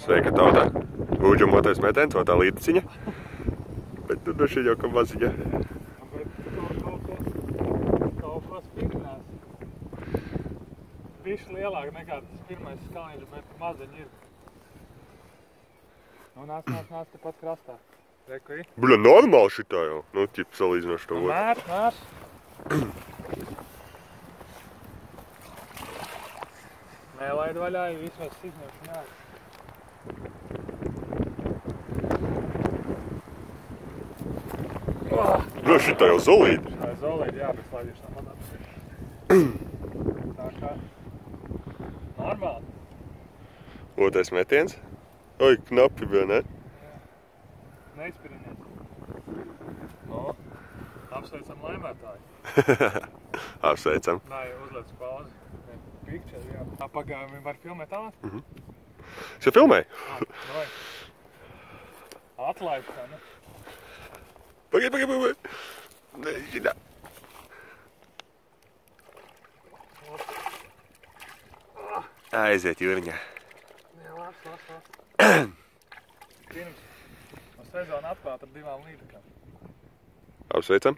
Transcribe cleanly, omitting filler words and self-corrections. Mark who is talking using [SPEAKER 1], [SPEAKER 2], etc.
[SPEAKER 1] Sveika, tautā. Ūģumotais metiens, vai tā līdciņa. Bet tu droši jau ka maziņa.
[SPEAKER 2] Bet kaut ko spīrinās. Bišķi lielāk nekā tas pirmais skaliņš, bet maziņi ir. Nu, nāc tepat krastā. Reku ir.
[SPEAKER 1] Bļa, normāli šitā jau. Nu, ķip salīdzinoši to otru.
[SPEAKER 2] Mērs. Nelaid vaļā, jo vismaz izņemšu nāk.
[SPEAKER 1] Bļa, šitā jau zolīdi.
[SPEAKER 2] Tā ir zolīdi, jā, bet slaidīšu tā padāt. Tā kā normāli.
[SPEAKER 1] Otrais metiens. Oi, knapi bija, ne?
[SPEAKER 2] Neizpirinies. No, apsveicam laimētāju.
[SPEAKER 1] Apsveicam.
[SPEAKER 2] Nē, uzliec pauzi. Picture, jā. Pagājumi var filmēt ātri?
[SPEAKER 1] Es jau filmēju.
[SPEAKER 2] Vai. Atlaist tā, ne?
[SPEAKER 1] Pagaid. Nē, šitā. Aiziet, Jūriņā.
[SPEAKER 2] Jā, labs. Pirms. Sezona atklāta ar 2 līdzekām.
[SPEAKER 1] Apsveicam.